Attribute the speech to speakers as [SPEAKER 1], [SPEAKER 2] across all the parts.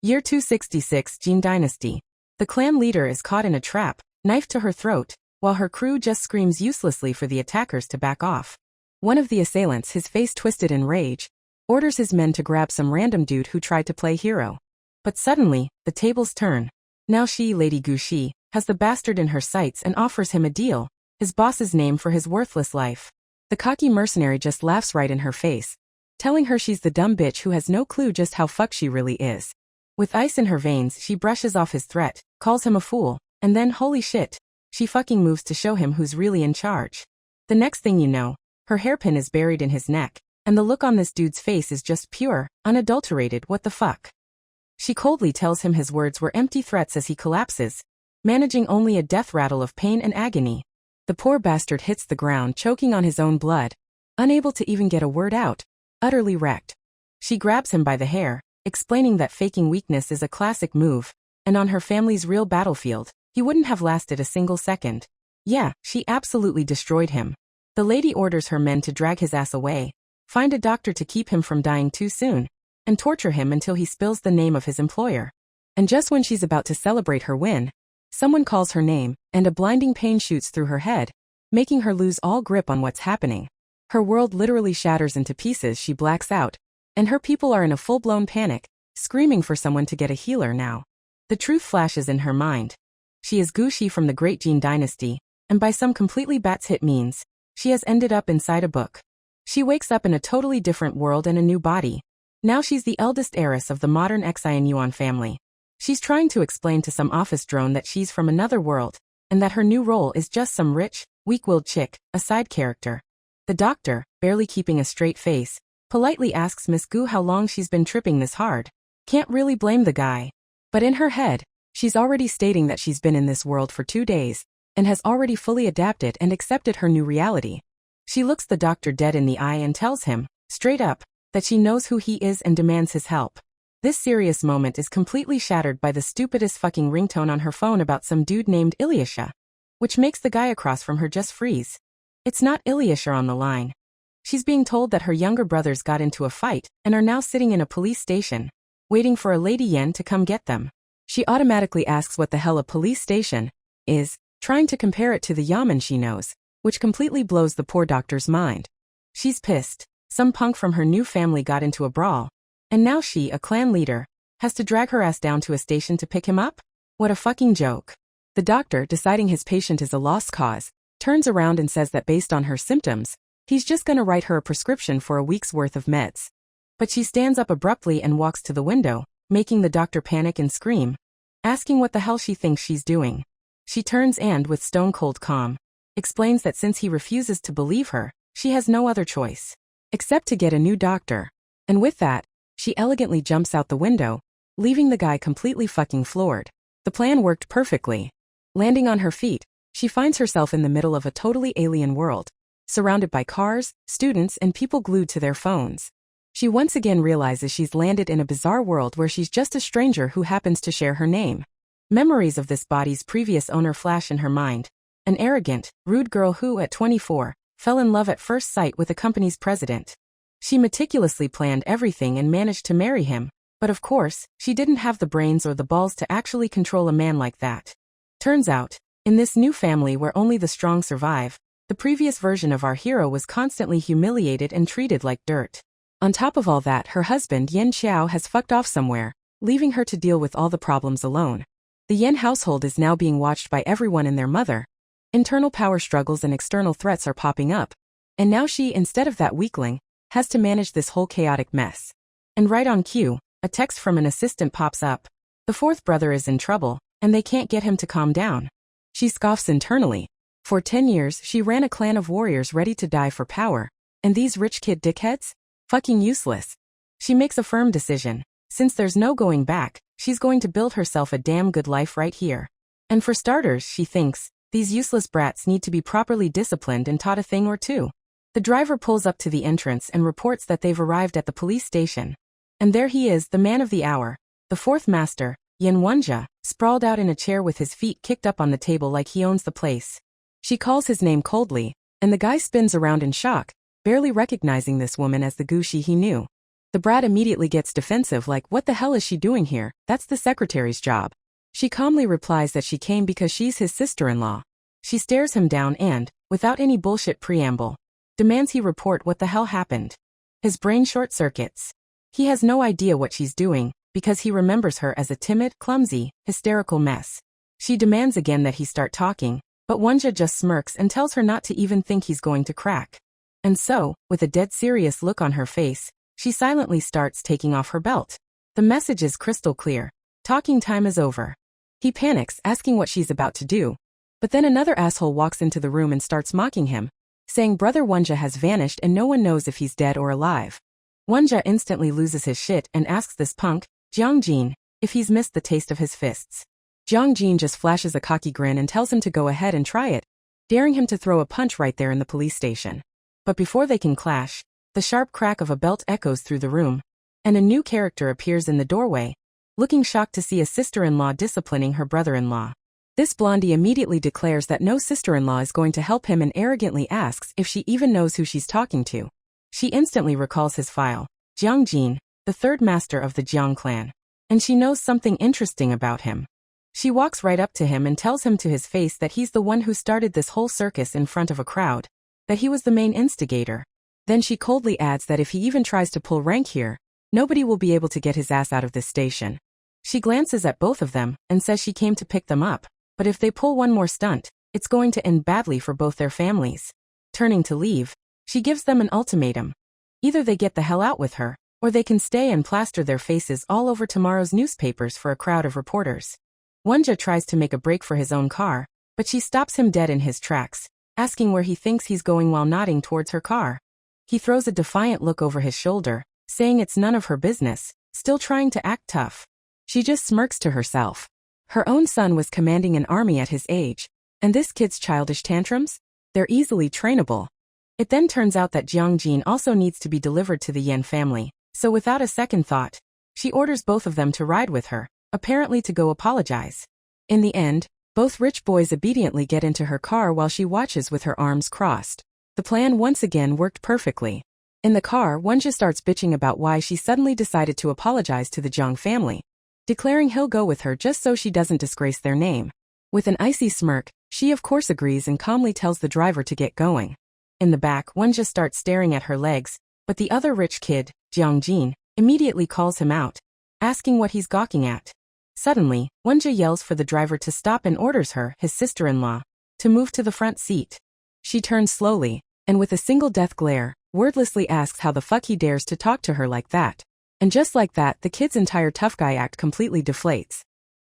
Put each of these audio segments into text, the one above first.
[SPEAKER 1] Year 266 Jin Dynasty. The clan leader is caught in a trap, knife to her throat, while her crew just screams uselessly for the attackers to back off. One of the assailants, his face twisted in rage, orders his men to grab some random dude who tried to play hero. But suddenly, the tables turn. Now she, Lady Gushi, has the bastard in her sights and offers him a deal, his boss's name for his worthless life. The cocky mercenary just laughs right in her face, telling her she's the dumb bitch who has no clue just how fucked she really is. With ice in her veins, she brushes off his threat, calls him a fool, and then, holy shit, she fucking moves to show him who's really in charge. The next thing you know, her hairpin is buried in his neck, and the look on this dude's face is just pure, unadulterated what the fuck. She coldly tells him his words were empty threats as he collapses, managing only a death rattle of pain and agony. The poor bastard hits the ground choking on his own blood, unable to even get a word out, utterly wrecked. She grabs him by the hair, explaining that faking weakness is a classic move, and on her family's real battlefield, he wouldn't have lasted a single second. Yeah, she absolutely destroyed him. The lady orders her men to drag his ass away, find a doctor to keep him from dying too soon, and torture him until he spills the name of his employer. And just when she's about to celebrate her win, someone calls her name, and a blinding pain shoots through her head, making her lose all grip on what's happening. Her world literally shatters into pieces. She blacks out, and her people are in a full-blown panic, screaming for someone to get a healer now. The truth flashes in her mind. She is Gushi from the Great Jin Dynasty, and by some completely bat's hit means, she has ended up inside a book. She wakes up in a totally different world and a new body. Now she's the eldest heiress of the modern Xian Yuan family. She's trying to explain to some office drone that she's from another world, and that her new role is just some rich, weak-willed chick, a side character. The doctor, barely keeping a straight face, politely asks Miss Gu how long she's been tripping this hard. Can't really blame the guy. But in her head, she's already stating that she's been in this world for 2 days, and has already fully adapted and accepted her new reality. She looks the doctor dead in the eye and tells him, straight up, that she knows who he is and demands his help. This serious moment is completely shattered by the stupidest fucking ringtone on her phone about some dude named Ilyasha, which makes the guy across from her just freeze. It's not Ilyasha on the line. She's being told that her younger brothers got into a fight and are now sitting in a police station, waiting for a Lady Yen to come get them. She automatically asks what the hell a police station is, trying to compare it to the yamen she knows, which completely blows the poor doctor's mind. She's pissed. Some punk from her new family got into a brawl, and now she, a clan leader, has to drag her ass down to a station to pick him up? What a fucking joke. The doctor, deciding his patient is a lost cause, turns around and says that based on her symptoms, he's just gonna write her a prescription for a week's worth of meds. But she stands up abruptly and walks to the window, making the doctor panic and scream, asking what the hell she thinks she's doing. She turns and, with stone-cold calm, explains that since he refuses to believe her, she has no other choice except to get a new doctor. And with that, she elegantly jumps out the window, leaving the guy completely fucking floored. The plan worked perfectly. Landing on her feet, she finds herself in the middle of a totally alien world, surrounded by cars, students, and people glued to their phones. She once again realizes she's landed in a bizarre world where she's just a stranger who happens to share her name. Memories of this body's previous owner flash in her mind. An arrogant, rude girl who, at 24, fell in love at first sight with the company's president. She meticulously planned everything and managed to marry him, but of course, she didn't have the brains or the balls to actually control a man like that. Turns out, in this new family where only the strong survive, the previous version of our hero was constantly humiliated and treated like dirt. On top of all that, her husband Yen Xiao has fucked off somewhere, leaving her to deal with all the problems alone. The Yen household is now being watched by everyone and their mother. Internal power struggles and external threats are popping up, and now she, instead of that weakling, has to manage this whole chaotic mess. And right on cue, a text from an assistant pops up. The fourth brother is in trouble, and they can't get him to calm down. She scoffs internally. For 10 years, she ran a clan of warriors ready to die for power, and these rich kid dickheads? Fucking useless. She makes a firm decision. Since there's no going back, she's going to build herself a damn good life right here. And for starters, she thinks, these useless brats need to be properly disciplined and taught a thing or two. The driver pulls up to the entrance and reports that they've arrived at the police station. And there he is, the man of the hour, the fourth master, Yen Wenjia, sprawled out in a chair with his feet kicked up on the table like he owns the place. She calls his name coldly, and the guy spins around in shock, barely recognizing this woman as the Gushi he knew. The brat immediately gets defensive like, what the hell is she doing here? That's the secretary's job. She calmly replies that she came because she's his sister-in-law. She stares him down and, without any bullshit preamble, demands he report what the hell happened. His brain short-circuits. He has no idea what she's doing, because he remembers her as a timid, clumsy, hysterical mess. She demands again that he start talking, but Wonja just smirks and tells her not to even think he's going to crack. And so, with a dead serious look on her face, she silently starts taking off her belt. The message is crystal clear. Talking time is over. He panics, asking what she's about to do. But then another asshole walks into the room and starts mocking him, saying Brother Wonja has vanished and no one knows if he's dead or alive. Wonja instantly loses his shit and asks this punk, Jiangjin, if he's missed the taste of his fists. Jiangjin just flashes a cocky grin and tells him to go ahead and try it, daring him to throw a punch right there in the police station. But before they can clash, the sharp crack of a belt echoes through the room, and a new character appears in the doorway, looking shocked to see a sister-in-law disciplining her brother-in-law. This blondie immediately declares that no sister-in-law is going to help him and arrogantly asks if she even knows who she's talking to. She instantly recalls his file, Jiangjin, the third master of the Jiang clan, and she knows something interesting about him. She walks right up to him and tells him to his face that he's the one who started this whole circus in front of a crowd, that he was the main instigator. Then she coldly adds that if he even tries to pull rank here, nobody will be able to get his ass out of this station. She glances at both of them and says she came to pick them up, but if they pull one more stunt, it's going to end badly for both their families. Turning to leave, she gives them an ultimatum. Either they get the hell out with her, or they can stay and plaster their faces all over tomorrow's newspapers for a crowd of reporters. Wonja tries to make a break for his own car, but she stops him dead in his tracks, asking where he thinks he's going while nodding towards her car. He throws a defiant look over his shoulder, saying it's none of her business, still trying to act tough. She just smirks to herself. Her own son was commanding an army at his age, and this kid's childish tantrums? They're easily trainable. It then turns out that Jiangjin also needs to be delivered to the Yan family, so without a second thought, she orders both of them to ride with her, apparently to go apologize. In the end, both rich boys obediently get into her car while she watches with her arms crossed. The plan once again worked perfectly. In the car, Wonja starts bitching about why she suddenly decided to apologize to the Jiang family, declaring he'll go with her just so she doesn't disgrace their name. With an icy smirk, she of course agrees and calmly tells the driver to get going. In the back, Wonja starts staring at her legs, but the other rich kid, Jiangjin, immediately calls him out, asking what he's gawking at. Suddenly, Wonja yells for the driver to stop and orders her, his sister-in-law, to move to the front seat. She turns slowly, and with a single death glare, wordlessly asks how the fuck he dares to talk to her like that. And just like that, the kid's entire tough guy act completely deflates.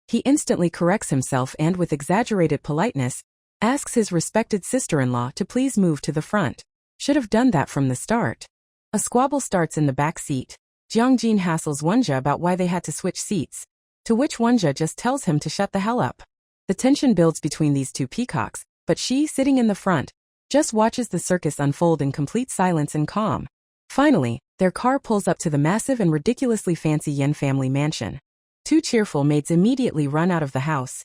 [SPEAKER 1] He instantly corrects himself and, with exaggerated politeness, asks his respected sister-in-law to please move to the front. Should have done that from the start. A squabble starts in the back seat. Jiangjin hassles Wonja about why they had to switch seats, to which Wonja just tells him to shut the hell up. The tension builds between these two peacocks, but she, sitting in the front, just watches the circus unfold in complete silence and calm. Finally, their car pulls up to the massive and ridiculously fancy Yen family mansion. Two cheerful maids immediately run out of the house,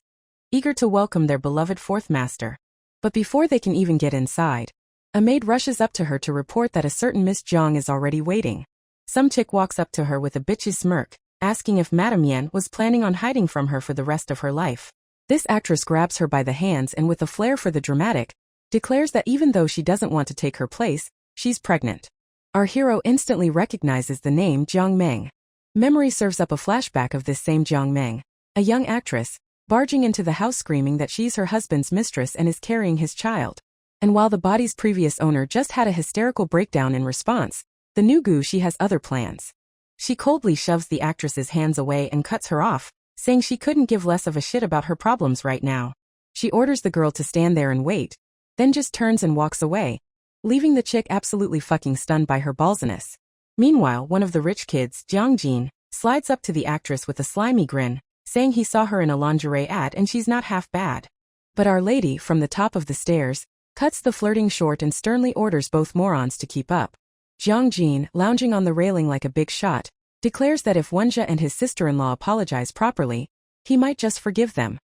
[SPEAKER 1] eager to welcome their beloved fourth master. But before they can even get inside, a maid rushes up to her to report that a certain Miss Zhang is already waiting. Some chick walks up to her with a bitchy smirk, asking if Madame Yen was planning on hiding from her for the rest of her life. This actress grabs her by the hands and, with a flair for the dramatic, declares that even though she doesn't want to take her place, she's pregnant. Our hero instantly recognizes the name Jiang Meng. Memory serves up a flashback of this same Jiang Meng, a young actress, barging into the house screaming that she's her husband's mistress and is carrying his child. And while the body's previous owner just had a hysterical breakdown in response, the new goo she has other plans. She coldly shoves the actress's hands away and cuts her off, saying she couldn't give less of a shit about her problems right now. She orders the girl to stand there and wait, then just turns and walks away, leaving the chick absolutely fucking stunned by her ballsiness. Meanwhile, one of the rich kids, Jiangjin, slides up to the actress with a slimy grin, saying he saw her in a lingerie ad and she's not half bad. But Our Lady, from the top of the stairs, cuts the flirting short and sternly orders both morons to keep up. Jiangjin, lounging on the railing like a big shot, declares that if Wonja and his sister-in-law apologize properly, he might just forgive them.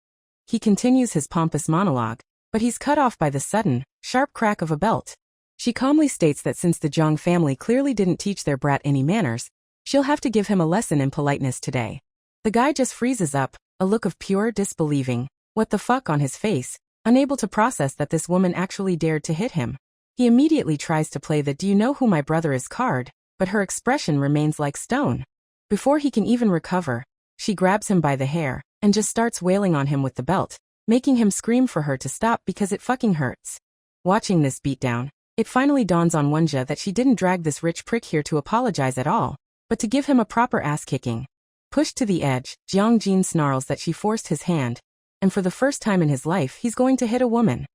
[SPEAKER 1] He continues his pompous monologue, but he's cut off by the sudden, sharp crack of a belt. She calmly states that since the Jiang family clearly didn't teach their brat any manners, She'll have to give him a lesson in politeness today. The guy just freezes up, a look of pure disbelieving, what the fuck on his face, unable to process that this woman actually dared to hit him. He immediately tries to play the "do you know who my brother is" card, but her expression remains like stone. Before he can even recover, she grabs him by the hair and just starts wailing on him with the belt, making him scream for her to stop because it fucking hurts. Watching this beatdown, it finally dawns on Wonja that she didn't drag this rich prick here to apologize at all, but to give him a proper ass-kicking. Pushed to the edge, Jiang Jin snarls that she forced his hand, and for the first time in his life he's going to hit a woman.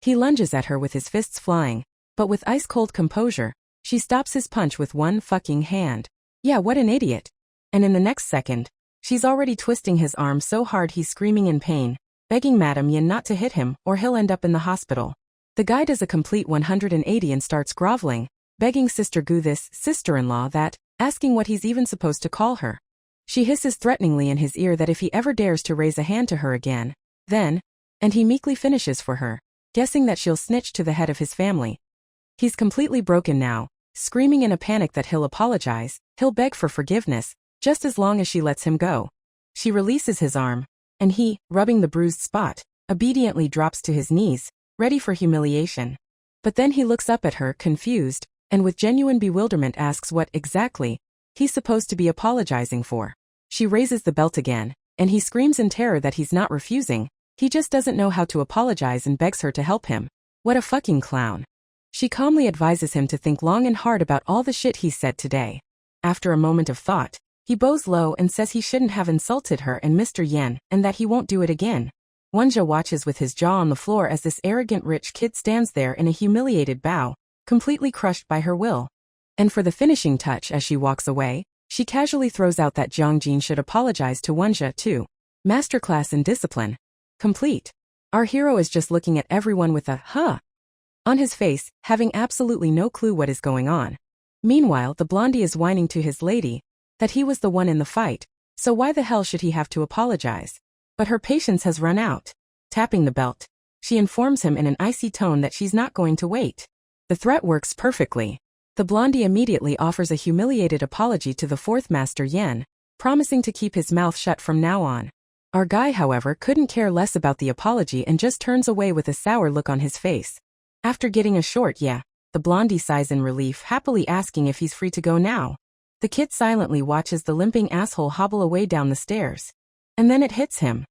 [SPEAKER 1] He lunges at her with his fists flying, but with ice-cold composure, she stops his punch with one fucking hand. Yeah, what an idiot. And in the next second, she's already twisting his arm so hard he's screaming in pain, begging Madame Yin not to hit him or he'll end up in the hospital. The guy does a complete 180 and starts groveling, begging Sister Gu, this sister-in-law, that, asking what he's even supposed to call her. She hisses threateningly in his ear that if he ever dares to raise a hand to her again, then, and he meekly finishes for her, guessing that she'll snitch to the head of his family. He's completely broken now, screaming in a panic that he'll apologize, he'll beg for forgiveness, just as long as she lets him go. She releases his arm, and he, rubbing the bruised spot, obediently drops to his knees, ready for humiliation. But then he looks up at her, confused, and with genuine bewilderment asks what, exactly, he's supposed to be apologizing for. She raises the belt again, and he screams in terror that he's not refusing, he just doesn't know how to apologize and begs her to help him. What a fucking clown. She calmly advises him to think long and hard about all the shit he's said today. After a moment of thought, he bows low and says he shouldn't have insulted her and Mr. Yen, and that he won't do it again. Wonja watches with his jaw on the floor as this arrogant rich kid stands there in a humiliated bow, completely crushed by her will. And for the finishing touch as she walks away, she casually throws out that Jiang Jin should apologize to Wonja too. Masterclass in discipline. Complete. Our hero is just looking at everyone with a huh on his face, having absolutely no clue what is going on. Meanwhile, the blondie is whining to his lady that he was the one in the fight, so why the hell should he have to apologize? But her patience has run out. Tapping the belt, she informs him in an icy tone that she's not going to wait. The threat works perfectly. The blondie immediately offers a humiliated apology to the fourth Master Yen, promising to keep his mouth shut from now on. Our guy, however, couldn't care less about the apology and just turns away with a sour look on his face. After getting a short yeah, the blondie sighs in relief, happily asking if he's free to go now. The kid silently watches the limping asshole hobble away down the stairs. And then it hits him.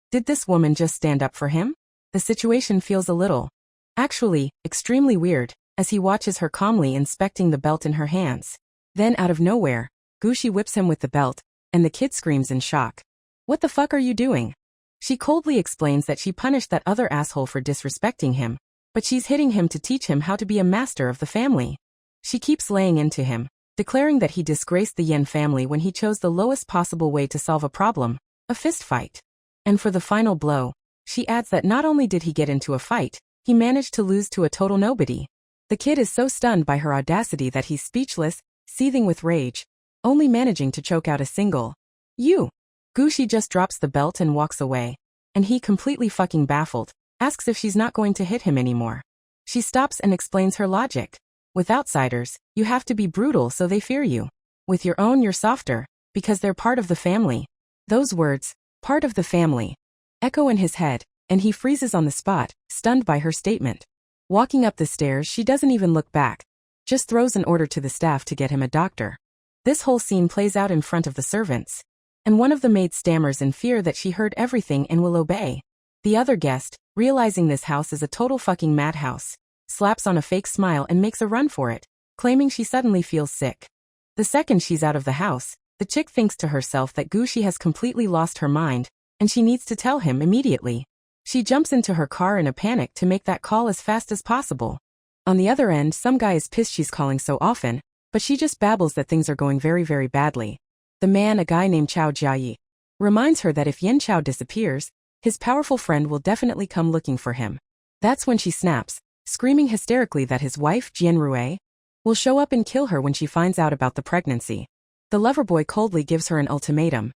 [SPEAKER 1] Did this woman just stand up for him? The situation feels a little, actually, extremely weird, as he watches her calmly inspecting the belt in her hands. Then out of nowhere, Gushi whips him with the belt, and the kid screams in shock. What the fuck are you doing? She coldly explains that she punished that other asshole for disrespecting him, but she's hitting him to teach him how to be a master of the family. She keeps laying into him, declaring that he disgraced the Yen family when he chose the lowest possible way to solve a problem, a fist fight. And for the final blow, she adds that not only did he get into a fight, he managed to lose to a total nobody. The kid is so stunned by her audacity that he's speechless, seething with rage, only managing to choke out a single "You." Gushi just drops the belt and walks away, and he, completely fucking baffled, asks if she's not going to hit him anymore. She stops and explains her logic. With outsiders, you have to be brutal so they fear you. With your own, you're softer, because they're part of the family. Those words, part of the family, echo in his head, and he freezes on the spot, stunned by her statement. Walking up the stairs, she doesn't even look back, just throws an order to the staff to get him a doctor. This whole scene plays out in front of the servants, and one of the maids stammers in fear that she heard everything and will obey. The other guest, realizing this house is a total fucking madhouse, slaps on a fake smile and makes a run for it, claiming she suddenly feels sick. The second she's out of the house, the chick thinks to herself that Gushi has completely lost her mind, and she needs to tell him immediately. She jumps into her car in a panic to make that call as fast as possible. On the other end, some guy is pissed she's calling so often, but she just babbles that things are going very, very badly. The man, a guy named Chao Jiayi, reminds her that if Yen Chao disappears, his powerful friend will definitely come looking for him. That's when she snaps, screaming hysterically that his wife, Jian Rue, will show up and kill her when she finds out about the pregnancy. The lover boy coldly gives her an ultimatum.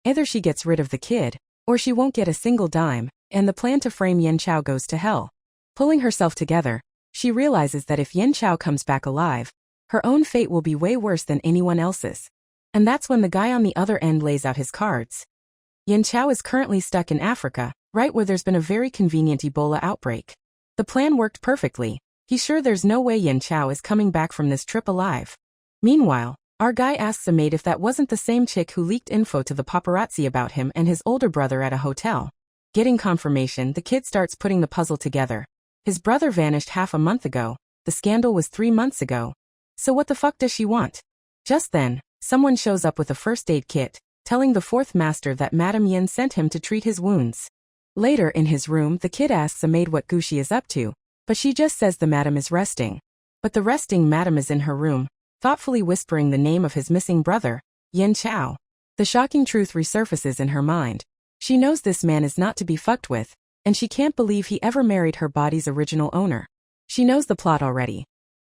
[SPEAKER 1] Either she gets rid of the kid, or she won't get a single dime, and the plan to frame Yen Chao goes to hell. Pulling herself together, she realizes that if Yen Chao comes back alive, her own fate will be way worse than anyone else's. And that's when the guy on the other end lays out his cards. Yin Chao is currently stuck in Africa, right where there's been a very convenient Ebola outbreak. The plan worked perfectly. He's sure there's no way Yin Chao is coming back from this trip alive. Meanwhile, our guy asks a maid if that wasn't the same chick who leaked info to the paparazzi about him and his older brother at a hotel. Getting confirmation, the kid starts putting the puzzle together. His brother vanished half a month ago. The scandal was 3 months ago. So what the fuck does she want? Just then, someone shows up with a first aid kit, telling the fourth master that Madame Yin sent him to treat his wounds. Later in his room, the kid asks a maid what Gushi is up to, but she just says the madam is resting. But the resting madam is in her room, thoughtfully whispering the name of his missing brother, Yin Chao. The shocking truth resurfaces in her mind. She knows this man is not to be fucked with, and she can't believe he ever married her body's original owner. She knows the plot already.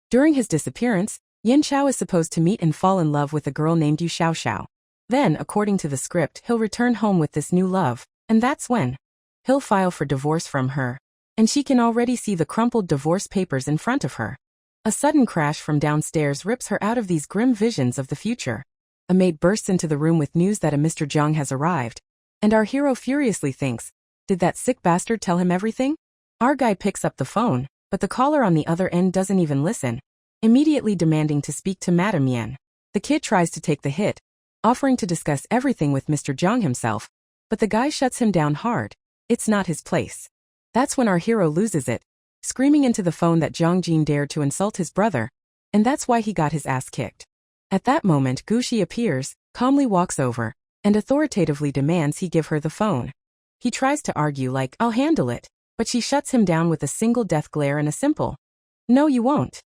[SPEAKER 1] During his disappearance, Yin Chao is supposed to meet and fall in love with a girl named Yu Xiaoxiao. Then, according to the script, he'll return home with this new love, and that's when he'll file for divorce from her. And she can already see the crumpled divorce papers in front of her. A sudden crash from downstairs rips her out of these grim visions of the future. A maid bursts into the room with news that a Mr. Zhang has arrived. And our hero furiously thinks, did that sick bastard tell him everything? Our guy picks up the phone, but the caller on the other end doesn't even listen, immediately demanding to speak to Madame Yan. The kid tries to take the hit, offering to discuss everything with Mr. Zhang himself, but the guy shuts him down hard. It's not his place. That's when our hero loses it, screaming into the phone that Zhang Jin dared to insult his brother, and that's why he got his ass kicked. At that moment, Gushi appears, calmly walks over, and authoritatively demands he give her the phone. He tries to argue like, I'll handle it, but she shuts him down with a single death glare and a simple, no you won't.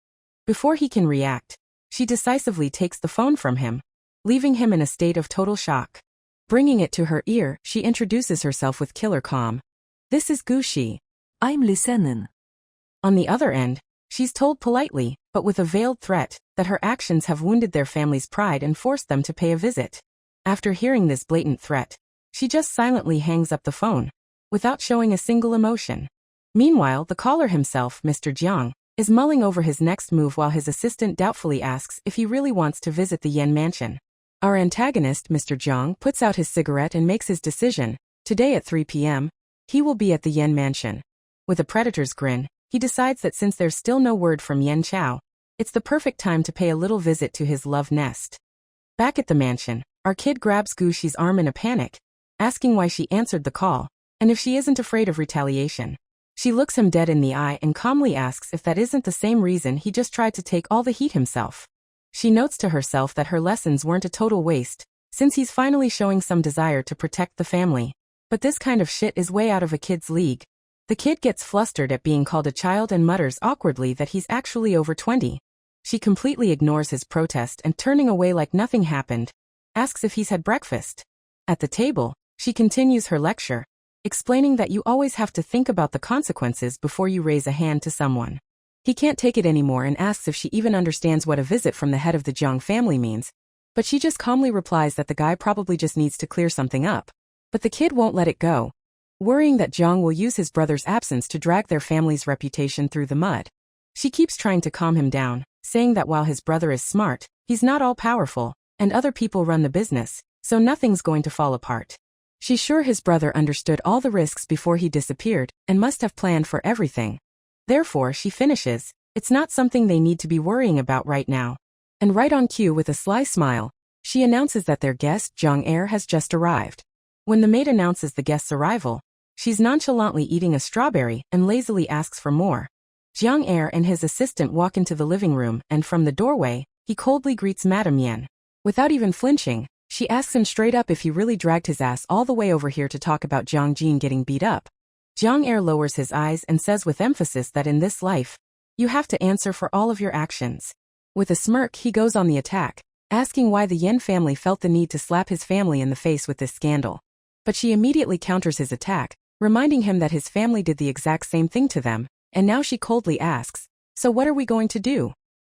[SPEAKER 1] Before he can react, she decisively takes the phone from him, leaving him in a state of total shock. Bringing it to her ear, she introduces herself with killer calm. This is Gushi.
[SPEAKER 2] I'm listening.
[SPEAKER 1] On the other end, she's told politely, but with a veiled threat, that her actions have wounded their family's pride and forced them to pay a visit. After hearing this blatant threat, she just silently hangs up the phone, without showing a single emotion. Meanwhile, the caller himself, Mr. Jiang, is mulling over his next move while his assistant doubtfully asks if he really wants to visit the Yen mansion. Our antagonist, Mr. Jiang, puts out his cigarette and makes his decision. Today at 3 p.m., he will be at the Yen mansion. With a predator's grin, he decides that since there's still no word from Yin Chao, it's the perfect time to pay a little visit to his love nest. Back at the mansion, our kid grabs Gushi's arm in a panic, asking why she answered the call, and if she isn't afraid of retaliation. She looks him dead in the eye and calmly asks if that isn't the same reason he just tried to take all the heat himself. She notes to herself that her lessons weren't a total waste, since he's finally showing some desire to protect the family. But this kind of shit is way out of a kid's league. The kid gets flustered at being called a child and mutters awkwardly that he's actually over 20. She completely ignores his protest and, turning away like nothing happened, asks if he's had breakfast. At the table, she continues her lecture, explaining that you always have to think about the consequences before you raise a hand to someone. He can't take it anymore and asks if she even understands what a visit from the head of the Jiang family means, but she just calmly replies that the guy probably just needs to clear something up. But the kid won't let it go, worrying that Jiang will use his brother's absence to drag their family's reputation through the mud. She keeps trying to calm him down, saying that while his brother is smart, he's not all powerful, and other people run the business, so nothing's going to fall apart. She's sure his brother understood all the risks before he disappeared, and must have planned for everything. Therefore, she finishes, it's not something they need to be worrying about right now. And right on cue, with a sly smile, she announces that their guest, Zhang Er, has just arrived. When the maid announces the guest's arrival, she's nonchalantly eating a strawberry and lazily asks for more. Zhang Er and his assistant walk into the living room, and from the doorway, he coldly greets Madame Yan. Without even flinching, she asks him straight up if he really dragged his ass all the way over here to talk about Zhang Jin getting beat up. Zhang Er lowers his eyes and says with emphasis that in this life, you have to answer for all of your actions. With a smirk, he goes on the attack, asking why the Yen family felt the need to slap his family in the face with this scandal. But she immediately counters his attack, reminding him that his family did the exact same thing to them, and now she coldly asks, so what are we going to do?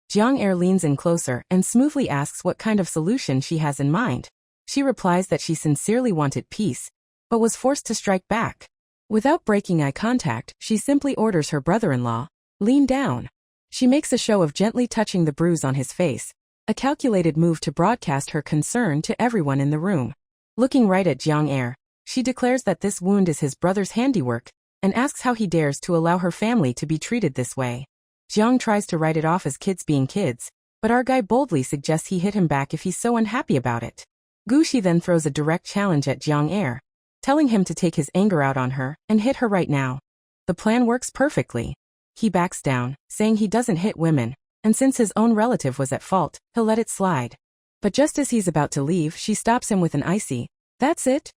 [SPEAKER 1] Zhang Er leans in closer and smoothly asks what kind of solution she has in mind. She replies that she sincerely wanted peace, but was forced to strike back. Without breaking eye contact, she simply orders her brother-in-law, lean down. She makes a show of gently touching the bruise on his face, a calculated move to broadcast her concern to everyone in the room. Looking right at Jiang, she declares that this wound is his brother's handiwork, and asks how he dares to allow her family to be treated this way. Jiang tries to write it off as kids being kids, but our guy boldly suggests he hit him back if he's so unhappy about it. Gushi then throws a direct challenge at Jiang, telling him to take his anger out on her and hit her right now. The plan works perfectly. He backs down, saying he doesn't hit women, and since his own relative was at fault, he'll let it slide. But just as he's about to leave, she stops him with an icy, "That's it?"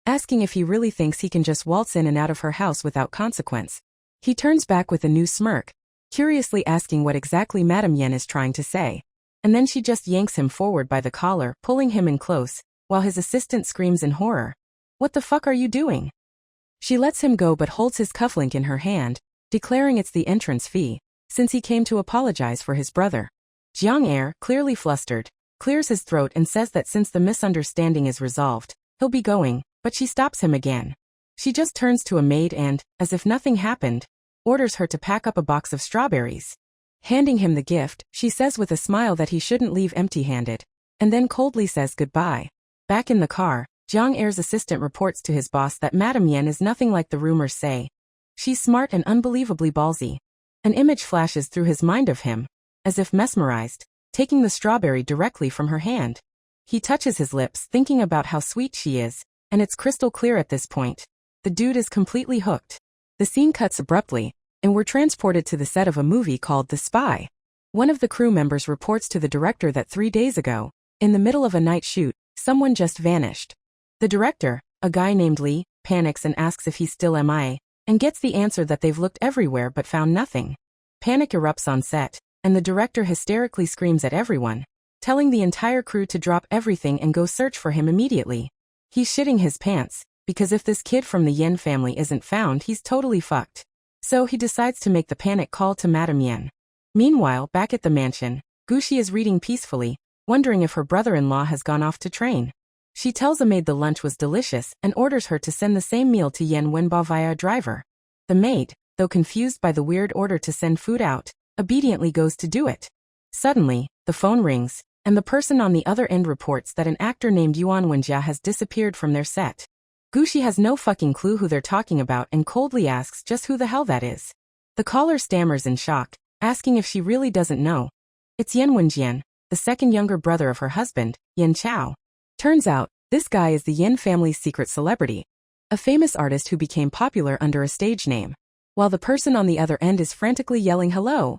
[SPEAKER 1] asking if he really thinks he can just waltz in and out of her house without consequence. He turns back with a new smirk, curiously asking what exactly Madame Yen is trying to say. And then she just yanks him forward by the collar, pulling him in close, while his assistant screams in horror. "What the fuck are you doing?" She lets him go but holds his cufflink in her hand, declaring it's the entrance fee, since he came to apologize for his brother. Jiang, clearly flustered, clears his throat and says that since the misunderstanding is resolved, he'll be going, but she stops him again. She just turns to a maid and, as if nothing happened, orders her to pack up a box of strawberries. Handing him the gift, she says with a smile that he shouldn't leave empty-handed, and then coldly says goodbye. Back in the car, Jiang's assistant reports to his boss that Madame Yen is nothing like the rumors say. She's smart and unbelievably ballsy. An image flashes through his mind of him, as if mesmerized, taking the strawberry directly from her hand. He touches his lips, thinking about how sweet she is, and it's crystal clear at this point. The dude is completely hooked. The scene cuts abruptly, and we're transported to the set of a movie called The Spy. One of the crew members reports to the director that 3 days ago, in the middle of a night shoot, someone just vanished. The director, a guy named Lee, panics and asks if he's still MIA, and gets the answer that they've looked everywhere but found nothing. Panic erupts on set, and the director hysterically screams at everyone, telling the entire crew to drop everything and go search for him immediately. He's shitting his pants, because if this kid from the Yen family isn't found, he's totally fucked. So he decides to make the panic call to Madame Yen. Meanwhile, back at the mansion, Gushi is reading peacefully, wondering if her brother-in-law has gone off to train. She tells a maid the lunch was delicious and orders her to send the same meal to Yen Wenba via a driver. The maid, though confused by the weird order to send food out, obediently goes to do it. Suddenly, the phone rings, and the person on the other end reports that an actor named Yuan Wenjia has disappeared from their set. Gushi has no fucking clue who they're talking about and coldly asks just who the hell that is. The caller stammers in shock, asking if she really doesn't know. It's Yen Wenjian, the second younger brother of her husband, Yen Chao. Turns out, this guy is the Yen family's secret celebrity, a famous artist who became popular under a stage name. While the person on the other end is frantically yelling hello,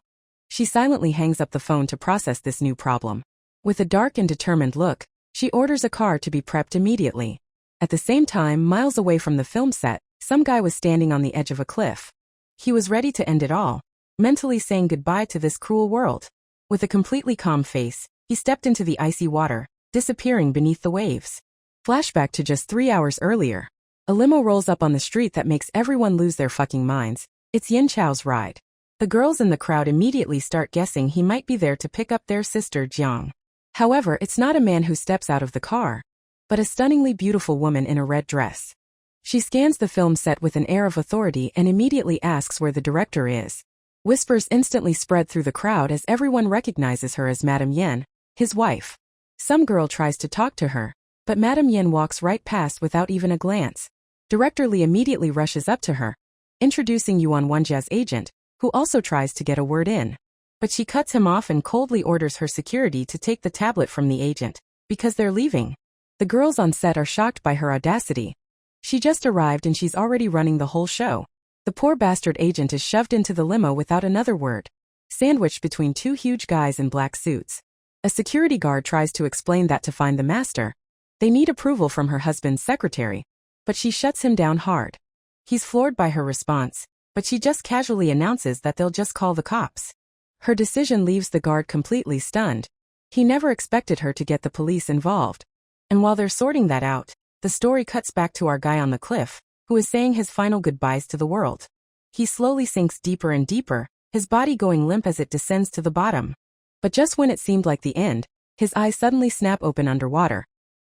[SPEAKER 1] she silently hangs up the phone to process this new problem. With a dark and determined look, she orders a car to be prepped immediately. At the same time, miles away from the film set, some guy was standing on the edge of a cliff. He was ready to end it all, mentally saying goodbye to this cruel world. With a completely calm face, he stepped into the icy water, disappearing beneath the waves. Flashback to just 3 hours earlier. A limo rolls up on the street that makes everyone lose their fucking minds. It's Yen Chao's ride. The girls in the crowd immediately start guessing he might be there to pick up their sister Jiang. However, it's not a man who steps out of the car, but a stunningly beautiful woman in a red dress. She scans the film set with an air of authority and immediately asks where the director is. Whispers instantly spread through the crowd as everyone recognizes her as Madame Yen, his wife. Some girl tries to talk to her, but Madame Yen walks right past without even a glance. Director Lee immediately rushes up to her, introducing Yuan Wenjia's agent, who also tries to get a word in. But she cuts him off and coldly orders her security to take the tablet from the agent, because they're leaving. The girls on set are shocked by her audacity. She just arrived and she's already running the whole show. The poor bastard agent is shoved into the limo without another word, sandwiched between two huge guys in black suits. A security guard tries to explain that to find the master, they need approval from her husband's secretary, but she shuts him down hard. He's floored by her response, but she just casually announces that they'll just call the cops. Her decision leaves the guard completely stunned. He never expected her to get the police involved. And while they're sorting that out, the story cuts back to our guy on the cliff, who is saying his final goodbyes to the world. He slowly sinks deeper and deeper, his body going limp as it descends to the bottom. But just when it seemed like the end, his eyes suddenly snap open underwater.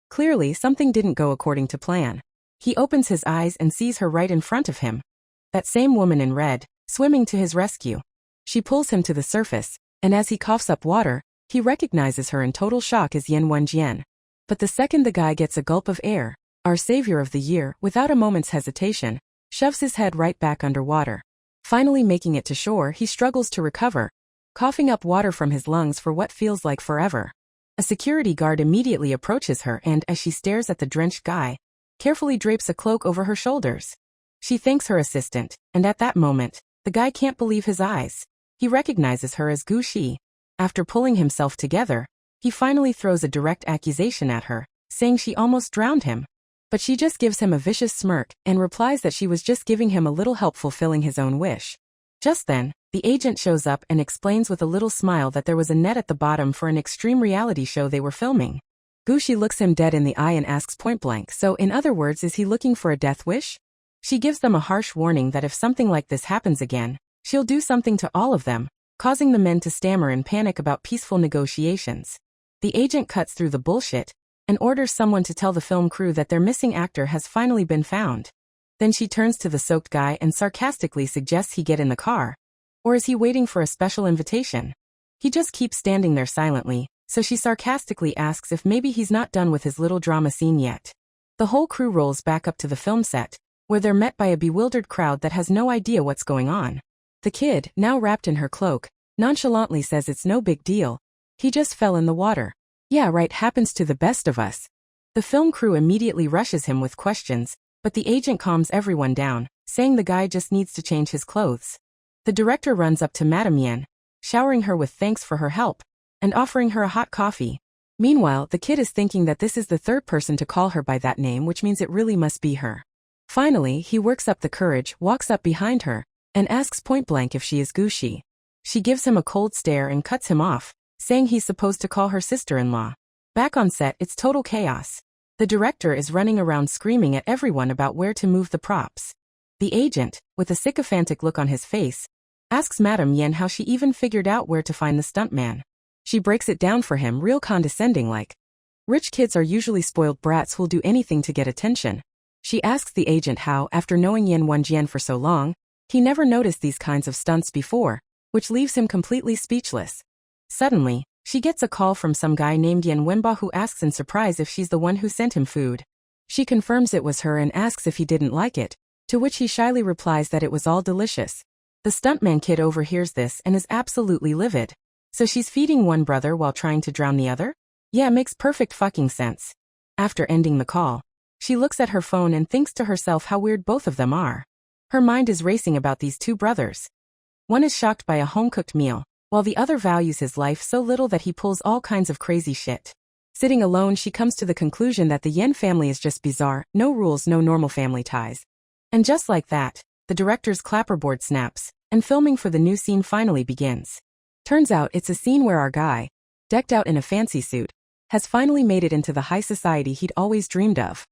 [SPEAKER 1] Clearly, something didn't go according to plan. He opens his eyes and sees her right in front of him. That same woman in red, swimming to his rescue. She pulls him to the surface, and as he coughs up water, He recognizes her in total shock as Yen Wenjian. But the second the guy gets a gulp of air, our savior of the year, without a moment's hesitation, shoves his head right back underwater. Finally making it to shore, he struggles to recover, coughing up water from his lungs for what feels like forever. A security guard immediately approaches her and, as she stares at the drenched guy, carefully drapes a cloak over her shoulders. She thanks her assistant, and at that moment, the guy can't believe his eyes. He recognizes her as Gu Shi. After pulling himself together, he finally throws a direct accusation at her, saying she almost drowned him. But she just gives him a vicious smirk and replies that she was just giving him a little help fulfilling his own wish. Just then, the agent shows up and explains with a little smile that there was a net at the bottom for an extreme reality show they were filming. Gu Shi looks him dead in the eye and asks point blank, so in other words, is he looking for a death wish? She gives them a harsh warning that if something like this happens again, she'll do something to all of them, causing the men to stammer and panic about peaceful negotiations. The agent cuts through the bullshit and orders someone to tell the film crew that their missing actor has finally been found. Then she turns to the soaked guy and sarcastically suggests he get in the car. Or is he waiting for a special invitation? He just keeps standing there silently, so she sarcastically asks if maybe he's not done with his little drama scene yet. The whole crew rolls back up to the film set, where they're met by a bewildered crowd that has no idea what's going on. The kid, now wrapped in her cloak, nonchalantly says it's no big deal. He just fell in the water. Yeah, right, happens to the best of us. The film crew immediately rushes him with questions, but the agent calms everyone down, saying the guy just needs to change his clothes. The director runs up to Madame Yen, showering her with thanks for her help, and offering her a hot coffee. Meanwhile, the kid is thinking that this is the third person to call her by that name, which means it really must be her. Finally, he works up the courage, walks up behind her, and asks point blank if she is Gu Shi. She gives him a cold stare and cuts him off, saying he's supposed to call her sister-in-law. Back on set, it's total chaos. The director is running around screaming at everyone about where to move the props. The agent, with a sycophantic look on his face, asks Madame Yen how she even figured out where to find the stuntman. She breaks it down for him real condescending like, rich kids are usually spoiled brats who'll do anything to get attention. She asks the agent how, after knowing Yen Wenjian for so long, he never noticed these kinds of stunts before, which leaves him completely speechless. Suddenly, she gets a call from some guy named Yen Wenba who asks in surprise if she's the one who sent him food. She confirms it was her and asks if he didn't like it, to which he shyly replies that it was all delicious. The stuntman kid overhears this and is absolutely livid. So she's feeding one brother while trying to drown the other? Yeah, makes perfect fucking sense. After ending the call, she looks at her phone and thinks to herself how weird both of them are. Her mind is racing about these two brothers. One is shocked by a home-cooked meal, while the other values his life so little that he pulls all kinds of crazy shit. Sitting alone, she comes to the conclusion that the Yen family is just bizarre, no rules, no normal family ties. And just like that, the director's clapperboard snaps, and filming for the new scene finally begins. Turns out it's a scene where our guy, decked out in a fancy suit, has finally made it into the high society he'd always dreamed of.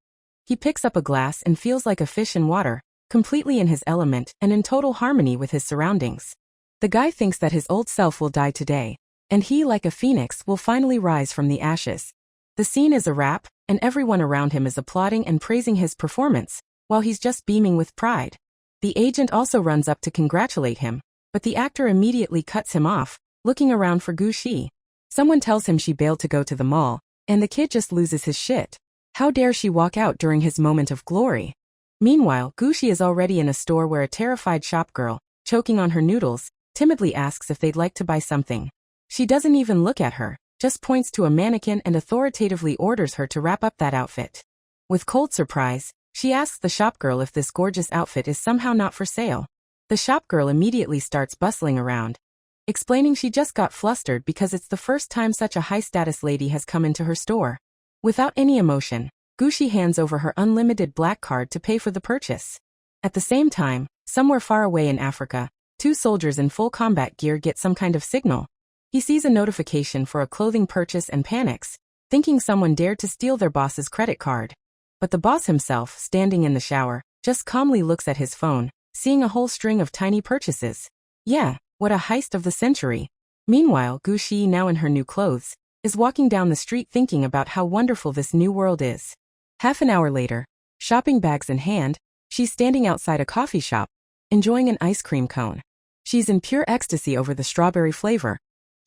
[SPEAKER 1] He picks up a glass and feels like a fish in water, completely in his element and in total harmony with his surroundings. The guy thinks that his old self will die today, and he, like a phoenix, will finally rise from the ashes. The scene is a wrap, and everyone around him is applauding and praising his performance, while he's just beaming with pride. The agent also runs up to congratulate him, but the actor immediately cuts him off, looking around for Gu Shi. Someone tells him she bailed to go to the mall, and the kid just loses his shit. How dare she walk out during his moment of glory? Meanwhile, Gu Shi is already in a store where a terrified shopgirl, choking on her noodles, timidly asks if they'd like to buy something. She doesn't even look at her, just points to a mannequin and authoritatively orders her to wrap up that outfit. With cold surprise, she asks the shopgirl if this gorgeous outfit is somehow not for sale. The shopgirl immediately starts bustling around, explaining she just got flustered because it's the first time such a high-status lady has come into her store. Without any emotion, Gu Shi hands over her unlimited black card to pay for the purchase. At the same time, somewhere far away in Africa, two soldiers in full combat gear get some kind of signal. He sees a notification for a clothing purchase and panics, thinking someone dared to steal their boss's credit card. But the boss himself, standing in the shower, just calmly looks at his phone, seeing a whole string of tiny purchases. Yeah, what a heist of the century. Meanwhile, Gu Shi, now in her new clothes, is walking down the street thinking about how wonderful this new world is. Half an hour later, shopping bags in hand, she's standing outside a coffee shop, enjoying an ice cream cone. She's in pure ecstasy over the strawberry flavor.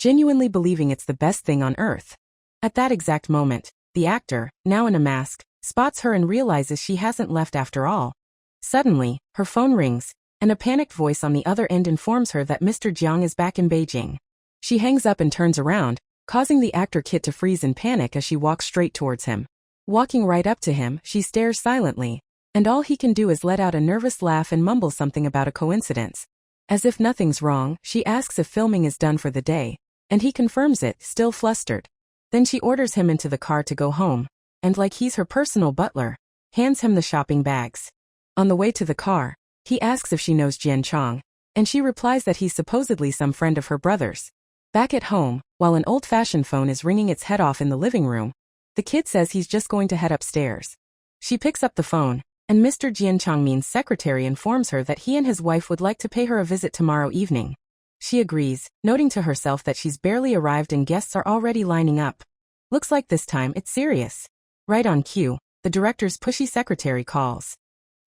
[SPEAKER 1] genuinely believing it's the best thing on earth. At that exact moment, the actor, now in a mask, spots her and realizes she hasn't left after all. Suddenly, her phone rings, and a panicked voice on the other end informs her that Mr. Jiang is back in Beijing. She hangs up and turns around, causing the actor Kit to freeze in panic as she walks straight towards him. Walking right up to him, she stares silently, and all he can do is let out a nervous laugh and mumble something about a coincidence. As if nothing's wrong, she asks if filming is done for the day, and he confirms it, still flustered. Then she orders him into the car to go home, and like he's her personal butler, hands him the shopping bags. On the way to the car, he asks if she knows Jian Chong, and she replies that he's supposedly some friend of her brother's. Back at home, while an old-fashioned phone is ringing its head off in the living room, the kid says he's just going to head upstairs. She picks up the phone, and Mr. Jian Chongmin's secretary informs her that he and his wife would like to pay her a visit tomorrow evening. She agrees, noting to herself that she's barely arrived and guests are already lining up. Looks like this time it's serious. Right on cue, the director's pushy secretary calls.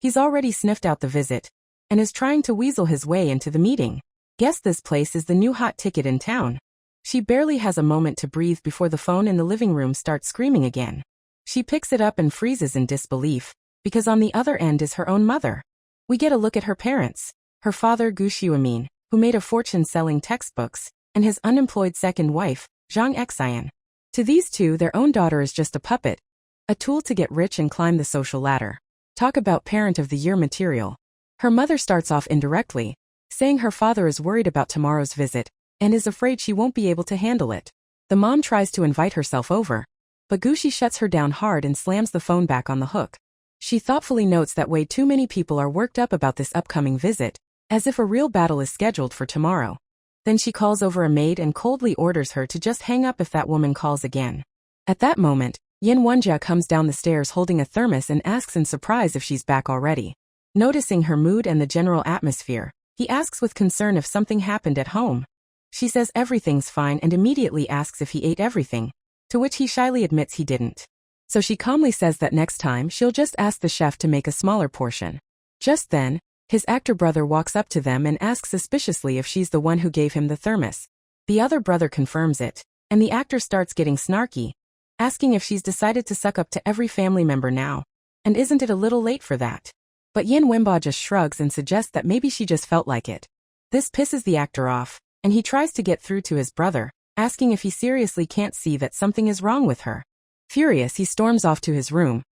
[SPEAKER 1] He's already sniffed out the visit, and is trying to weasel his way into the meeting. Guess this place is the new hot ticket in town. She barely has a moment to breathe before the phone in the living room starts screaming again. She picks it up and freezes in disbelief, because on the other end is her own mother. We get a look at her parents, her father Gu Xiumin, who made a fortune selling textbooks, and his unemployed second wife, Zhang Xian. To these two, their own daughter is just a puppet, a tool to get rich and climb the social ladder. Talk about parent of the year material. Her mother starts off indirectly, saying her father is worried about tomorrow's visit, and is afraid she won't be able to handle it. The mom tries to invite herself over, but Gushi shuts her down hard and slams the phone back on the hook. She thoughtfully notes that way too many people are worked up about this upcoming visit, as if a real battle is scheduled for tomorrow. Then she calls over a maid and coldly orders her to just hang up if that woman calls again. At that moment, Yin Wenjia comes down the stairs holding a thermos and asks in surprise if she's back already. Noticing her mood and the general atmosphere, he asks with concern if something happened at home. She says everything's fine and immediately asks if he ate everything, to which he shyly admits he didn't. So she calmly says that next time she'll just ask the chef to make a smaller portion. Just then, his actor brother walks up to them and asks suspiciously if she's the one who gave him the thermos. The other brother confirms it, and the actor starts getting snarky, asking if she's decided to suck up to every family member now, and isn't it a little late for that? But Yin Wenba just shrugs and suggests that maybe she just felt like it. This pisses the actor off, and he tries to get through to his brother, asking if he seriously can't see that something is wrong with her. Furious, he storms off to his room,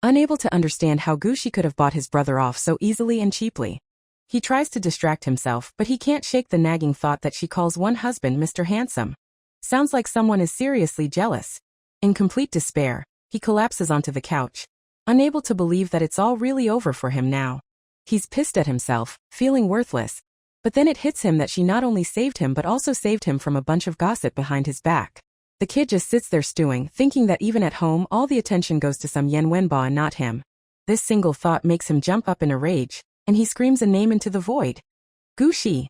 [SPEAKER 1] unable to understand how Gushi could have bought his brother off so easily and cheaply. He tries to distract himself, but he can't shake the nagging thought that she calls one husband Mr. Handsome. Sounds like someone is seriously jealous. In complete despair, he collapses onto the couch, unable to believe that it's all really over for him now. He's pissed at himself, feeling worthless, but then it hits him that she not only saved him but also saved him from a bunch of gossip behind his back. The kid just sits there stewing, thinking that even at home all the attention goes to some Yen Wenba and not him. This single thought makes him jump up in a rage, and he screams a name into the void. Gushi.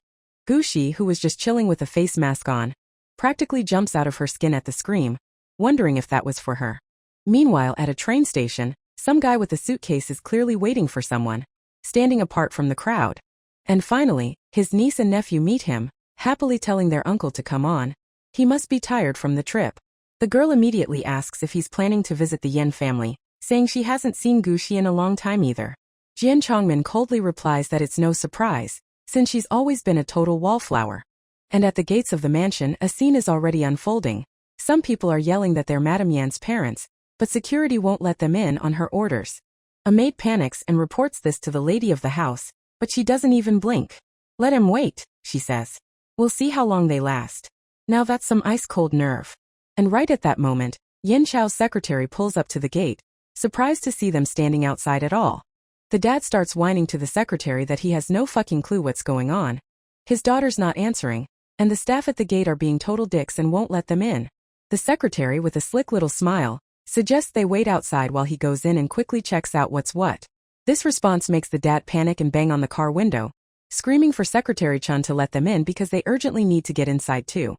[SPEAKER 1] Gushi, who was just chilling with a face mask on, practically jumps out of her skin at the scream, wondering if that was for her. Meanwhile, at a train station, some guy with a suitcase is clearly waiting for someone, standing apart from the crowd. And finally, his niece and nephew meet him, happily telling their uncle to come on. He must be tired from the trip. The girl immediately asks if he's planning to visit the Yen family, saying she hasn't seen Gushi in a long time either. Jian Chongmin coldly replies that it's no surprise, since she's always been a total wallflower. And at the gates of the mansion, a scene is already unfolding. Some people are yelling that they're Madame Yan's parents, but security won't let them in on her orders. A maid panics and reports this to the lady of the house, but she doesn't even blink. Let him wait, she says. We'll see how long they last. Now that's some ice-cold nerve. And right at that moment, Yin Xiao's secretary pulls up to the gate, surprised to see them standing outside at all. The dad starts whining to the secretary that he has no fucking clue what's going on. His daughter's not answering, and the staff at the gate are being total dicks and won't let them in. The secretary, with a slick little smile, suggests they wait outside while he goes in and quickly checks out what's what. This response makes the dad panic and bang on the car window, screaming for Secretary Chun to let them in because they urgently need to get inside too.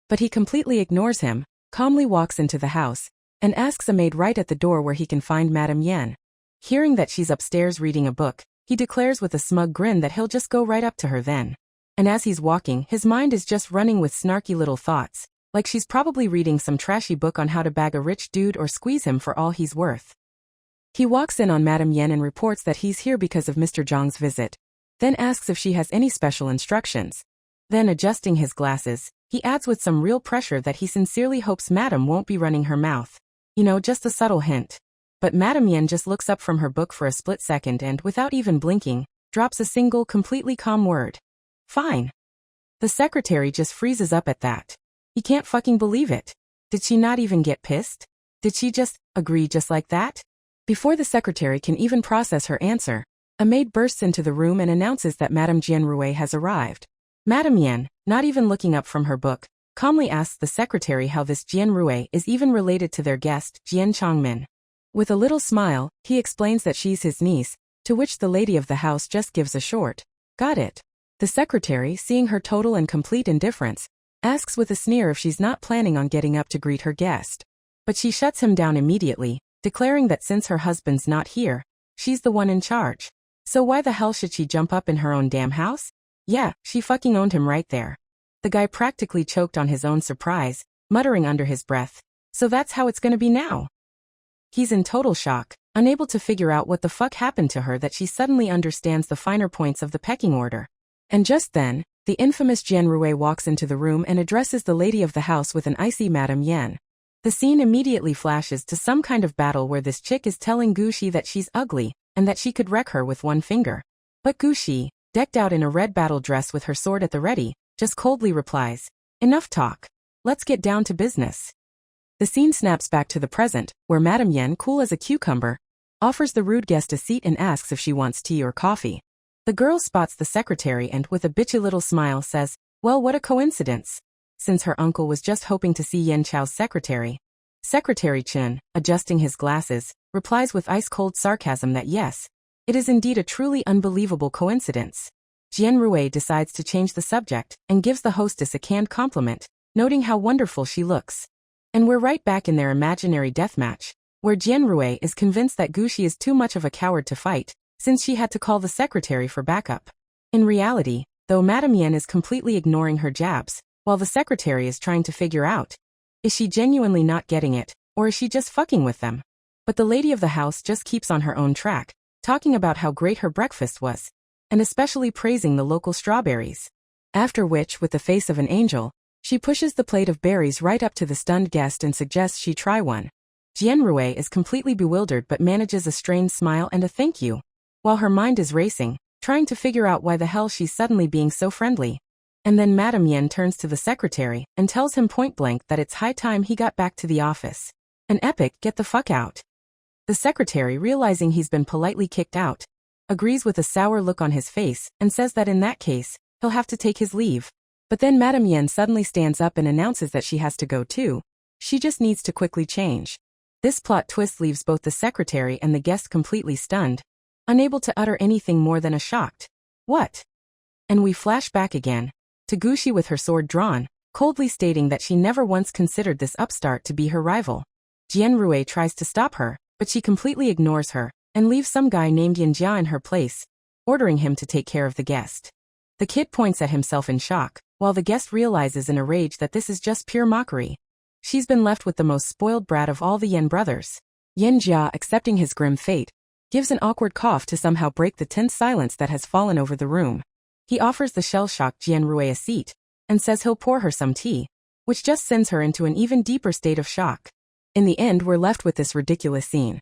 [SPEAKER 1] But he completely ignores him, calmly walks into the house, and asks a maid right at the door where he can find Madame Yen. Hearing that she's upstairs reading a book, he declares with a smug grin that he'll just go right up to her then. and as he's walking, his mind is just running with snarky little thoughts, like she's probably reading some trashy book on how to bag a rich dude or squeeze him for all he's worth. He walks in on Madame Yen and reports that he's here because of Mr. Zhang's visit, then asks if she has any special instructions. Then, adjusting his glasses, he adds with some real pressure that he sincerely hopes Madame won't be running her mouth. You know, just a subtle hint. But Madame Yen just looks up from her book for a split second and, without even blinking, drops a single, completely calm word. Fine. The secretary just freezes up at that. He can't fucking believe it. Did she not even get pissed? Did she just agree just like that? Before the secretary can even process her answer, a maid bursts into the room and announces that Madame Jianrui has arrived. Madame Yen, not even looking up from her book, calmly asks the secretary how this Jianrui is even related to their guest, Jian Changmin. With a little smile, he explains that she's his niece, to which the lady of the house just gives a short, "Got it." The secretary, seeing her total and complete indifference, asks with a sneer if she's not planning on getting up to greet her guest. But she shuts him down immediately, declaring that since her husband's not here, she's the one in charge. So why the hell should she jump up in her own damn house? Yeah, she fucking owned him right there. The guy practically choked on his own surprise, muttering under his breath, "So that's how it's gonna be now?" He's in total shock, unable to figure out what the fuck happened to her that she suddenly understands the finer points of the pecking order. And just then, the infamous Jianrui walks into the room and addresses the lady of the house with an icy Madame Yen. The scene immediately flashes to some kind of battle where this chick is telling Gu Shi that she's ugly, and that she could wreck her with one finger. But Gu Shi, decked out in a red battle dress with her sword at the ready, just coldly replies, "Enough talk. Let's get down to business." The scene snaps back to the present, where Madame Yen, cool as a cucumber, offers the rude guest a seat and asks if she wants tea or coffee. The girl spots the secretary and, with a bitchy little smile, says, "Well, what a coincidence. Since her uncle was just hoping to see Yen Chao's secretary." Secretary Chen, adjusting his glasses, replies with ice-cold sarcasm that yes, it is indeed a truly unbelievable coincidence. Jianrui decides to change the subject and gives the hostess a canned compliment, noting how wonderful she looks. And we're right back in their imaginary deathmatch, where Jianrui is convinced that Gu Shi is too much of a coward to fight, since she had to call the secretary for backup. In reality, though, Madame Yen is completely ignoring her jabs, while the secretary is trying to figure out, is she genuinely not getting it, or is she just fucking with them? But the lady of the house just keeps on her own track, talking about how great her breakfast was, and especially praising the local strawberries. After which, with the face of an angel, she pushes the plate of berries right up to the stunned guest and suggests she try one. Jianrui is completely bewildered but manages a strained smile and a thank you, while her mind is racing, trying to figure out why the hell she's suddenly being so friendly. And then Madame Yen turns to the secretary and tells him point-blank that it's high time he got back to the office. An epic get the fuck out. The secretary, realizing he's been politely kicked out, agrees with a sour look on his face and says that in that case, he'll have to take his leave. But then Madame Yen suddenly stands up and announces that she has to go too. She just needs to quickly change. This plot twist leaves both the secretary and the guest completely stunned, unable to utter anything more than a shocked, "What?" And we flash back again to Gu Shi with her sword drawn, coldly stating that she never once considered this upstart to be her rival. Jianrui tries to stop her, but she completely ignores her, and leaves some guy named Yin Jia in her place, ordering him to take care of the guest. The kid points at himself in shock, while the guest realizes in a rage that this is just pure mockery. She's been left with the most spoiled brat of all the Yen brothers. Yin Jia, accepting his grim fate, gives an awkward cough to somehow break the tense silence that has fallen over the room. He offers the shell-shocked Jianrui a seat, and says he'll pour her some tea, which just sends her into an even deeper state of shock. In the end, we're left with this ridiculous scene.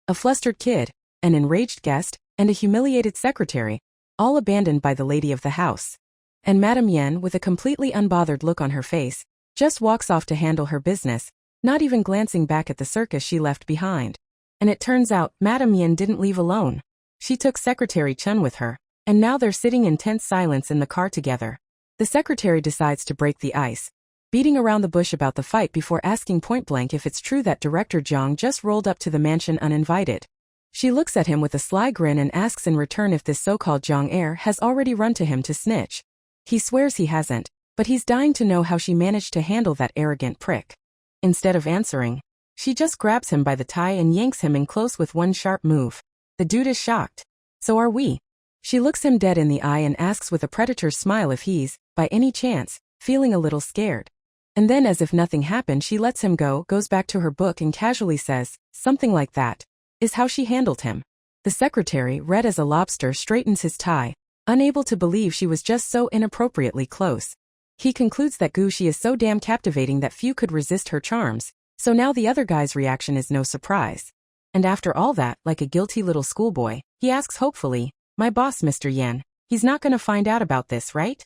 [SPEAKER 1] A flustered kid, an enraged guest, and a humiliated secretary, all abandoned by the lady of the house. And Madame Yen, with a completely unbothered look on her face, just walks off to handle her business, not even glancing back at the circus she left behind. And it turns out, Madame Yen didn't leave alone. She took Secretary Chen with her, and now they're sitting in tense silence in the car together. The secretary decides to break the ice, beating around the bush about the fight before asking point-blank if it's true that Director Zhang just rolled up to the mansion uninvited. She looks at him with a sly grin and asks in return if this so-called Zhang heir has already run to him to snitch. He swears he hasn't, but he's dying to know how she managed to handle that arrogant prick. Instead of answering, she just grabs him by the tie and yanks him in close with one sharp move. The dude is shocked. So are we. She looks him dead in the eye and asks with a predator's smile if he's, by any chance, feeling a little scared. And then as if nothing happened she lets him go, goes back to her book and casually says, something like that is how she handled him. The secretary, red as a lobster, straightens his tie, unable to believe she was just so inappropriately close. He concludes that Gushi is so damn captivating that few could resist her charms, so now the other guy's reaction is no surprise. And after all that, like a guilty little schoolboy, he asks hopefully, my boss Mr. Yen, he's not gonna find out about this, right?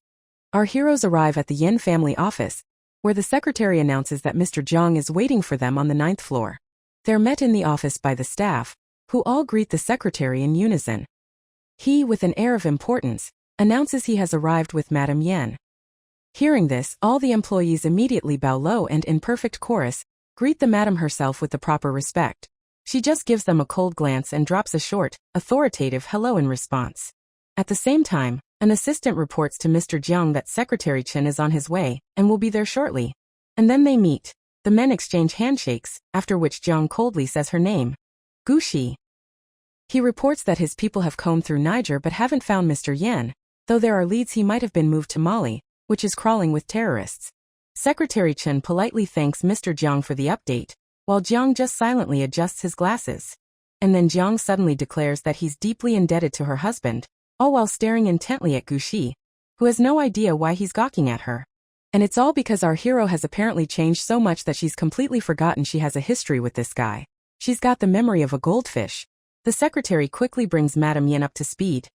[SPEAKER 1] Our heroes arrive at the Yen family office, where the secretary announces that Mr. Jiang is waiting for them on the 9th floor. They're met in the office by the staff, who all greet the secretary in unison. He, with an air of importance, announces he has arrived with Madame Yen. Hearing this, all the employees immediately bow low and in perfect chorus, greet the madam herself with the proper respect. She just gives them a cold glance and drops a short, authoritative hello in response. At the same time, an assistant reports to Mr. Jiang that Secretary Chen is on his way and will be there shortly. And then they meet. The men exchange handshakes, after which Jiang coldly says her name. Gushi. He reports that his people have combed through Niger but haven't found Mr. Yen, though there are leads he might have been moved to Mali, which is crawling with terrorists. Secretary Chen politely thanks Mr. Jiang for the update, while Jiang just silently adjusts his glasses. And then Jiang suddenly declares that he's deeply indebted to her husband, all while staring intently at Gushi, who has no idea why he's gawking at her. And it's all because our hero has apparently changed so much that she's completely forgotten she has a history with this guy. She's got the memory of a goldfish. The secretary quickly brings Madame Yen up to speed.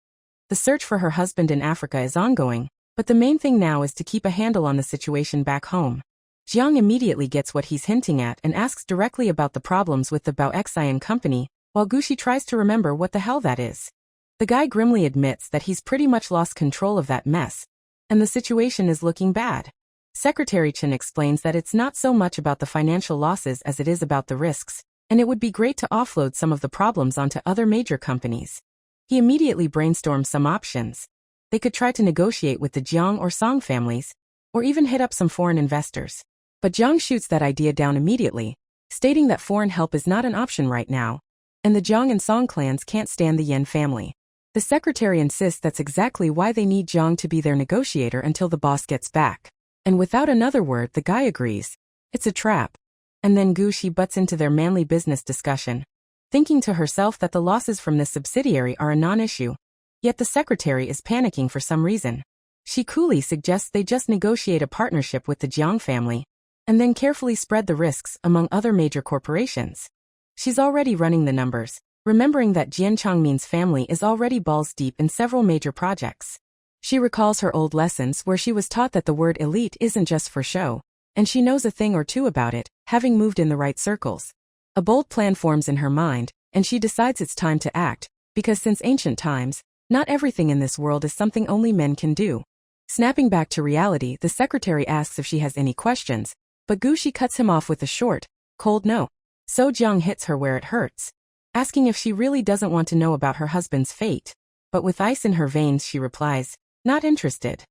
[SPEAKER 1] The search for her husband in Africa is ongoing, but the main thing now is to keep a handle on the situation back home. Jiang immediately gets what he's hinting at and asks directly about the problems with the Baoxian company, while Gushi tries to remember what the hell that is. The guy grimly admits that he's pretty much lost control of that mess, and the situation is looking bad. Secretary Chen explains that it's not so much about the financial losses as it is about the risks, and it would be great to offload some of the problems onto other major companies. He immediately brainstorms some options. They could try to negotiate with the Jiang or Song families, or even hit up some foreign investors. But Jiang shoots that idea down immediately, stating that foreign help is not an option right now, and the Jiang and Song clans can't stand the Yen family. The secretary insists that's exactly why they need Jiang to be their negotiator until the boss gets back. And without another word the guy agrees. It's a trap. And then Gushi butts into their manly business discussion, thinking to herself that the losses from this subsidiary are a non-issue. Yet the secretary is panicking for some reason. She coolly suggests they just negotiate a partnership with the Jiang family, and then carefully spread the risks among other major corporations. She's already running the numbers, remembering that Jian Changmin's family is already balls deep in several major projects. She recalls her old lessons where she was taught that the word elite isn't just for show, and she knows a thing or two about it, having moved in the right circles. A bold plan forms in her mind, and she decides it's time to act, because since ancient times, not everything in this world is something only men can do. Snapping back to reality, the secretary asks if she has any questions, but Gushi cuts him off with a short, cold no. So Jiang hits her where it hurts, asking if she really doesn't want to know about her husband's fate. But with ice in her veins she replies, not interested.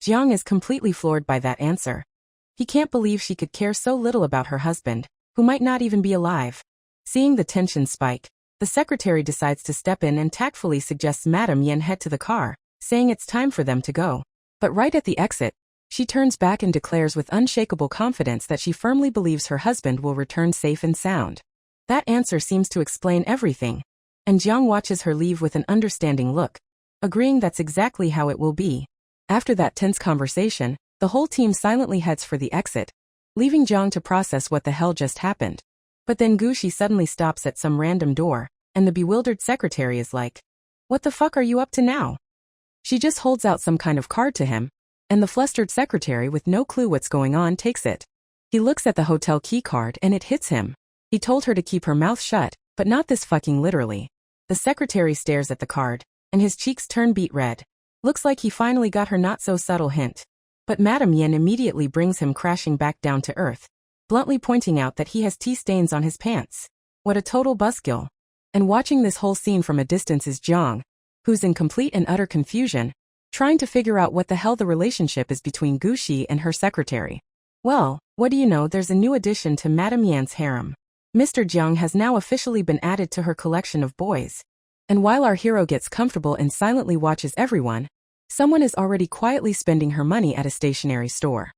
[SPEAKER 1] Jiang is completely floored by that answer. He can't believe she could care so little about her husband, who might not even be alive. Seeing the tension spike, the secretary decides to step in and tactfully suggests Madame Yen head to the car, saying it's time for them to go. But right at the exit, she turns back and declares with unshakable confidence that she firmly believes her husband will return safe and sound. That answer seems to explain everything, and Jiang watches her leave with an understanding look, agreeing that's exactly how it will be. After that tense conversation, the whole team silently heads for the exit, leaving Jiang to process what the hell just happened. But then Gushi suddenly stops at some random door, and the bewildered secretary is like, what the fuck are you up to now? She just holds out some kind of card to him, and the flustered secretary with no clue what's going on takes it. He looks at the hotel key card and it hits him. He told her to keep her mouth shut, but not this fucking literally. The secretary stares at the card, and his cheeks turn beet red. Looks like he finally got her not so subtle hint. But Madame Yen immediately brings him crashing back down to earth, bluntly pointing out that he has tea stains on his pants. What a total buskill. And watching this whole scene from a distance is Jiang, who's in complete and utter confusion, trying to figure out what the hell the relationship is between Gushi and her secretary. Well, what do you know, there's a new addition to Madame Yan's harem. Mr. Jiang has now officially been added to her collection of boys. And while our hero gets comfortable and silently watches everyone, someone is already quietly spending her money at a stationery store.